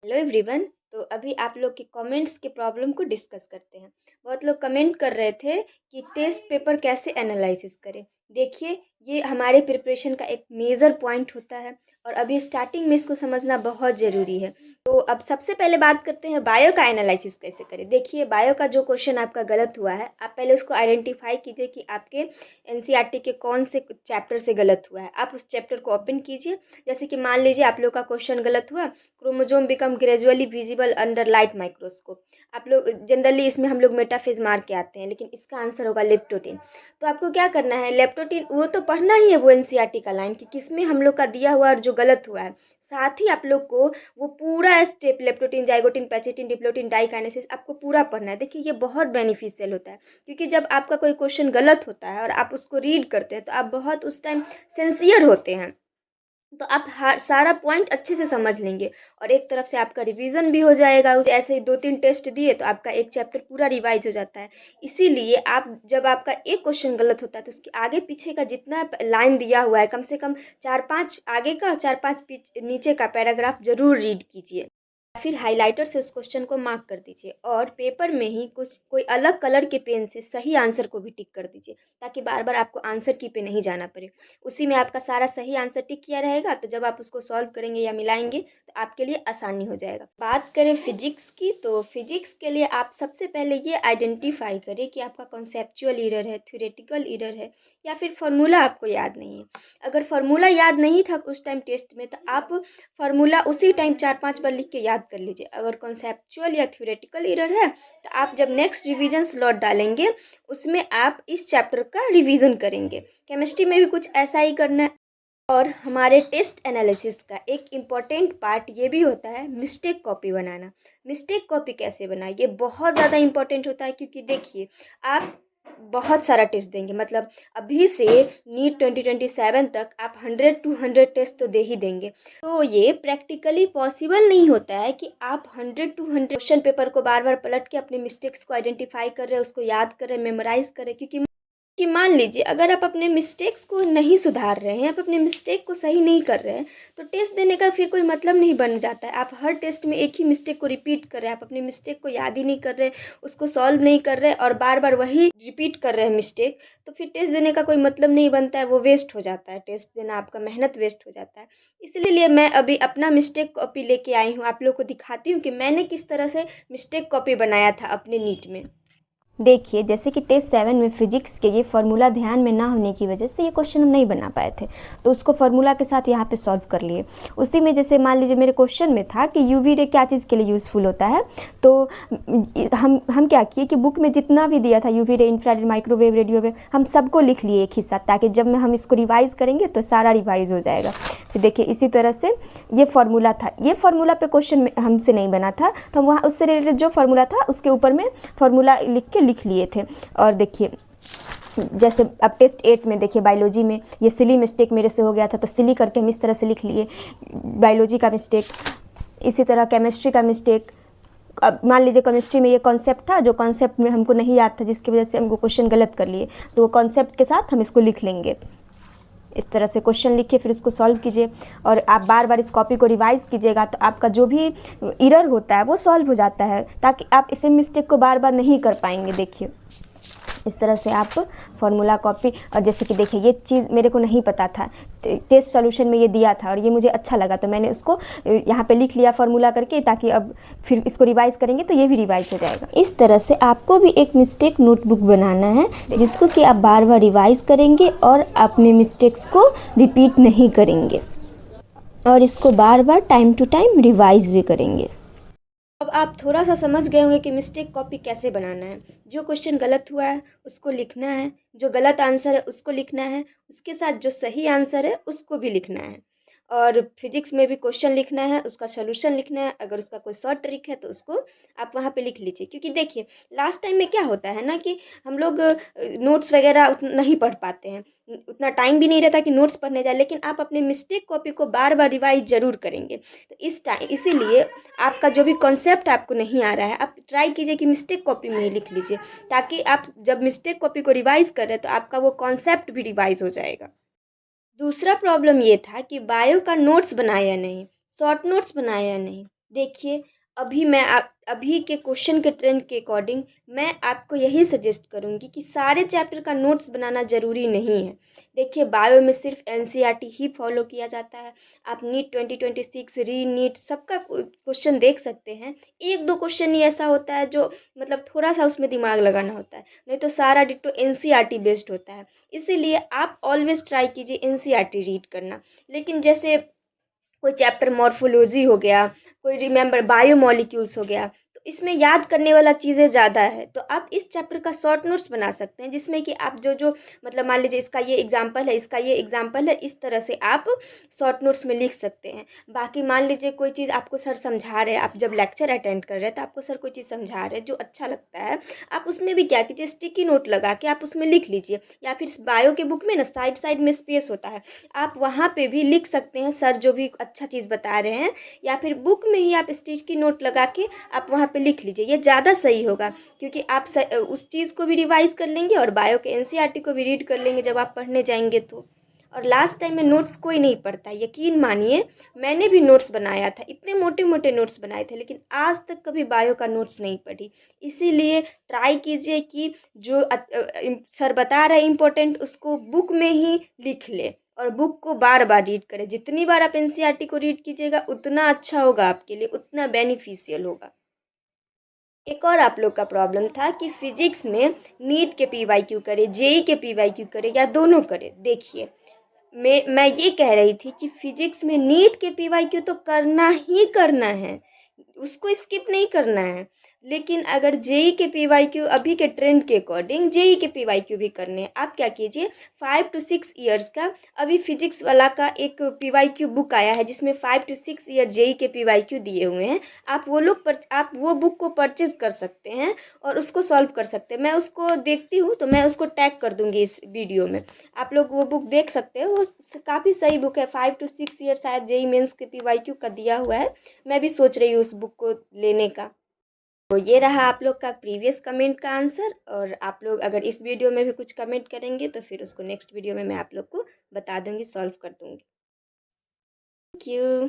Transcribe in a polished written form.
Hello everyone. तो अभी आप लोग के कमेंट्स के प्रॉब्लम को डिस्कस करते हैं। बहुत लोग कमेंट कर रहे थे कि टेस्ट पेपर कैसे एनालिसिस करें। देखिए, ये हमारे प्रिपरेशन का एक मेजर पॉइंट होता है और अभी स्टार्टिंग में इसको समझना बहुत ज़रूरी है। तो अब सबसे पहले बात करते हैं बायो का एनालिसिस कैसे करें। देखिए, बायो का जो क्वेश्चन आपका गलत हुआ है, आप पहले उसको आइडेंटिफाई कीजिए कि आपके एनसीईआरटी के कौन से चैप्टर से गलत हुआ है। आप उस चैप्टर को ओपन कीजिए। जैसे कि मान लीजिए आप लोग का क्वेश्चन गलत हुआ, chromosome become gradually visible under light microscope. आप लोग जनरली इसमें हम लोग मेटाफेज मार के आते हैं, लेकिन इसका आंसर होगा लेप्टोटीन। तो आपको क्या करना है, लेप्टोटीन वो तो पढ़ना ही है, वो एनसीईआरटी का लाइन कि किसमें हम लोग का दिया हुआ और जो गलत हुआ है। साथ ही आप लोग को वो पूरा step leptotene, zygotene, pachytene, diplotene, diakinesis आपको पूरा पढ़ना है। देखिए, ये बहुत बेनिफिशियल होता है, क्योंकि जब आपका कोई क्वेश्चन गलत होता है और आप उसको रीड करते हैं तो आप बहुत उस टाइम सिंसियर होते हैं, तो आप हर सारा पॉइंट अच्छे से समझ लेंगे और एक तरफ से आपका रिवीजन भी हो जाएगा। उस ऐसे ही 2-3 टेस्ट दिए तो आपका एक चैप्टर पूरा रिवाइज हो जाता है। इसीलिए आप जब आपका एक क्वेश्चन गलत होता है तो उसके आगे पीछे का जितना लाइन दिया हुआ है, कम से कम 4-5 आगे का, 4-5 नीचे का पैराग्राफ जरूर रीड कीजिए। फिर हाइलाइटर से उस क्वेश्चन को मार्क कर दीजिए और पेपर में ही कुछ कोई अलग कलर के पेन से सही आंसर को भी टिक कर दीजिए, ताकि बार बार आपको आंसर की पे नहीं जाना पड़े। उसी में आपका सारा सही आंसर टिक किया रहेगा, तो जब आप उसको सॉल्व करेंगे या मिलाएंगे तो आपके लिए आसानी हो जाएगा। बात करें फिजिक्स की, तो फिजिक्स के लिए आप सबसे पहले ये आइडेंटिफाई करें कि आपका कॉन्सेप्चुअल एरर है, थ्योरेटिकल एरर है, या फिर फार्मूला आपको याद नहीं है। अगर फार्मूला याद नहीं था उस टाइम टेस्ट में, तो आप फार्मूला उसी टाइम 4-5 बार लिख के याद कर लीजिए। अगर कॉन्सेप्चुअल या थ्योरेटिकल एरर है तो आप जब नेक्स्ट रिवीजन स्लॉट डालेंगे उसमें आप इस चैप्टर का रिवीजन करेंगे। केमिस्ट्री में भी कुछ ऐसा ही करना है। और हमारे टेस्ट एनालिसिस का एक इम्पॉर्टेंट पार्ट ये भी होता है मिस्टेक कॉपी बनाना। मिस्टेक कॉपी कैसे बनाए, ये बहुत ज़्यादा इम्पॉर्टेंट होता है, क्योंकि देखिए, आप बहुत सारा टेस्ट देंगे, मतलब अभी से नीट 2027 तक आप 100-200 टेस्ट तो दे ही देंगे। तो ये प्रैक्टिकली पॉसिबल नहीं होता है कि आप 100-200 क्वेश्चन पेपर को बार बार पलट के अपने मिस्टेक्स को आइडेंटिफाई कर रहे हैं, उसको याद करें, मेमोराइज करें। क्योंकि मान लीजिए अगर आप अपने मिस्टेक्स को नहीं सुधार रहे हैं, आप अपने मिस्टेक को सही नहीं कर रहे हैं, तो टेस्ट देने का फिर कोई मतलब नहीं बन जाता है। आप हर टेस्ट में एक ही मिस्टेक को रिपीट कर रहे हैं, आप अपने मिस्टेक को याद ही नहीं कर रहे, उसको सॉल्व नहीं कर रहे और बार बार वही रिपीट कर रहे हैं मिस्टेक, तो फिर टेस्ट देने का कोई मतलब नहीं बनता है, वो वेस्ट हो जाता है। टेस्ट देना आपका मेहनत वेस्ट हो जाता है। इसलिए मैं अभी अपना मिस्टेक कॉपी लेके आई हूँ, आप लोग को दिखाती हूँ कि मैंने किस तरह से मिस्टेक कॉपी बनाया था अपने नीट में। देखिए, जैसे कि टेस्ट 7 में फिजिक्स के ये फार्मूला ध्यान में ना होने की वजह से ये क्वेश्चन हम नहीं बना पाए थे, तो उसको फार्मूला के साथ यहाँ पे सॉल्व कर लिए। उसी में जैसे मान लीजिए मेरे क्वेश्चन में था कि यूवी रे क्या चीज़ के लिए यूज़फुल होता है, तो हम क्या किए कि बुक में जितना भी दिया था UV ray, infrared, microwave, radio wave, हम सबको लिख लिए एक ही साथ, ताकि जब में हम इसको रिवाइज़ करेंगे तो सारा रिवाइज़ हो जाएगा। फिर देखिए, इसी तरह से ये फार्मूला था, ये फार्मूला पे क्वेश्चन हमसे नहीं बना था, तो हम वहाँ उससे रिलेटेड जो फार्मूला था उसके ऊपर में फार्मूला लिख लिए थे। और देखिए, जैसे अब टेस्ट 8 में देखिए बायोलॉजी में ये सिली मिस्टेक मेरे से हो गया था, तो सिली करके हम इस तरह से लिख लिए बायोलॉजी का मिस्टेक। इसी तरह केमिस्ट्री का मिस्टेक, अब मान लीजिए केमिस्ट्री में ये कॉन्सेप्ट था, जो कॉन्सेप्ट में हमको नहीं याद था, जिसकी वजह से हमको क्वेश्चन गलत कर लिए, तो वो कॉन्सेप्ट के साथ हम इसको लिख लेंगे। इस तरह से क्वेश्चन लिखिए, फिर इसको सॉल्व कीजिए और आप बार बार इस कॉपी को रिवाइज़ कीजिएगा, तो आपका जो भी एरर होता है वो सॉल्व हो जाता है, ताकि आप इसे मिस्टेक को बार बार नहीं कर पाएंगे। देखिए, इस तरह से आप फार्मूला कॉपी, और जैसे कि देखिए ये चीज़ मेरे को नहीं पता था, टेस्ट सॉल्यूशन में ये दिया था और ये मुझे अच्छा लगा, तो मैंने उसको यहाँ पे लिख लिया फार्मूला करके, ताकि अब फिर इसको रिवाइज़ करेंगे तो ये भी रिवाइज़ हो जाएगा। इस तरह से आपको भी एक मिस्टेक नोटबुक बनाना है, जिसको कि आप बार बार रिवाइज़ करेंगे और अपने मिस्टेक्स को रिपीट नहीं करेंगे, और इसको बार बार टाइम टू टाइम रिवाइज़ भी करेंगे। अब आप थोड़ा सा समझ गए होंगे कि मिस्टेक कॉपी कैसे बनाना है। जो क्वेश्चन गलत हुआ है उसको लिखना है, जो गलत आंसर है उसको लिखना है, उसके साथ जो सही आंसर है उसको भी लिखना है। और फिजिक्स में भी क्वेश्चन लिखना है, उसका सोल्यूशन लिखना है, अगर उसका कोई शॉर्ट ट्रिक है तो उसको आप वहाँ पे लिख लीजिए। क्योंकि देखिए, लास्ट टाइम में क्या होता है ना कि हम लोग नोट्स वगैरह नहीं पढ़ पाते हैं, उतना टाइम भी नहीं रहता कि नोट्स पढ़ने जाए, लेकिन आप अपने मिस्टेक कॉपी को बार बार रिवाइज ज़रूर करेंगे। तो इसीलिए आपका जो भी कॉन्सेप्ट आपको नहीं आ रहा है, आप ट्राई कीजिए कि मिस्टेक कॉपी में ही लिख लीजिए, ताकि आप जब मिस्टेक कॉपी को रिवाइज़ करें तो आपका वो कॉन्सेप्ट भी रिवाइज़ हो जाएगा। दूसरा प्रॉब्लम ये था कि बायो का नोट्स बनाया नहीं, शॉर्ट नोट्स बनाया नहीं। देखिए, अभी के क्वेश्चन के ट्रेंड के अकॉर्डिंग मैं आपको यही सजेस्ट करूँगी कि सारे चैप्टर का नोट्स बनाना ज़रूरी नहीं है। देखिए, बायो में सिर्फ एनसीईआरटी ही फॉलो किया जाता है। आप नीट 2026 री-नीट सबका क्वेश्चन देख सकते हैं। 1-2 क्वेश्चन ही ऐसा होता है जो मतलब थोड़ा-सा उसमें दिमाग लगाना होता है, नहीं तो सारा डिट्टो एनसीईआरटी बेस्ड होता है। इसीलिए आप ऑलवेज़ ट्राई कीजिए एनसीईआरटी रीड करना। लेकिन जैसे कोई चैप्टर मॉर्फोलॉजी हो गया, कोई रिमेंबर बायोमॉलिक्यूल्स हो गया, तो इसमें याद करने वाला चीज़ें ज़्यादा है, तो आप इस चैप्टर का शॉर्ट नोट्स बना सकते हैं जिसमें कि आप जो मतलब मान लीजिए इसका ये एग्जाम्पल है, इसका ये एग्जाम्पल है, इस तरह से आप शॉर्ट नोट्स में लिख सकते हैं। बाकी मान लीजिए कोई चीज़ आपको सर समझा रहे हैं, आप जब लेक्चर अटेंड कर रहे हैं तो आपको सर कोई चीज़ समझा रहे हैं जो अच्छा लगता है, आप उसमें भी क्या कीजिए स्टिकी नोट लगा के आप उसमें लिख लीजिए, या फिर बायो के बुक में ना साइड साइड में स्पेस होता है, आप वहाँ पे भी लिख सकते हैं सर जो भी अच्छा चीज़ बता रहे हैं, या फिर बुक में ही आप स्टिकी नोट लगा के आप वहाँ पे लिख लीजिए, ये ज़्यादा सही होगा क्योंकि आप उस चीज़ को भी रिवाइज कर लेंगे और बायो के एनसीईआरटी को भी रीड कर लेंगे जब आप पढ़ने जाएंगे तो। और लास्ट टाइम में नोट्स कोई नहीं पढ़ता, यकीन मानिए मैंने भी नोट्स बनाया था, इतने मोटे मोटे नोट्स बनाए थे, लेकिन आज तक कभी बायो का नोट्स नहीं पढ़ी। इसीलिए ट्राई कीजिए कि जो सर बता रहे हैं इम्पोर्टेंट उसको बुक में ही लिख ले और बुक को बार बार रीड करें। जितनी बार आप एनसीईआरटी को रीड कीजिएगा उतना अच्छा होगा आपके लिए, उतना बेनिफिशियल होगा। एक और आप लोग का प्रॉब्लम था कि फिजिक्स में नीट के पीवाईक्यू करें, जेई के पीवाईक्यू करें या दोनों करें। देखिए, मैं ये कह रही थी कि फिजिक्स में नीट के पीवाईक्यू तो करना ही करना है, उसको स्किप नहीं करना है। लेकिन अगर जेई के पीवाईक्यू अभी के ट्रेंड के अकॉर्डिंग जेई के पीवाईक्यू भी करने हैं, आप क्या कीजिए 5 to 6 ईयर्स का अभी फिजिक्स वाला का एक पीवाईक्यू बुक आया है जिसमें 5 to 6 ईयर जेई के पीवाईक्यू दिए हुए हैं। आप वो बुक को परचेज कर सकते हैं और उसको सॉल्व कर सकते हैं। मैं उसको देखती हूँ तो मैं उसको टैग कर दूँगी इस वीडियो में, आप लोग वो बुक देख सकते हैं। वो काफ़ी सही बुक है, 5 to 6 ईयर शायद जेई मेंस के पीवाईक्यू का दिया हुआ है। मैं भी सोच रही हूँ उस बुक को लेने का। तो ये रहा आप लोग का प्रीवियस कमेंट का आंसर, और आप लोग अगर इस वीडियो में भी कुछ कमेंट करेंगे तो फिर उसको नेक्स्ट वीडियो में मैं आप लोग को बता दूँगी, सॉल्व कर दूँगी। Thank you.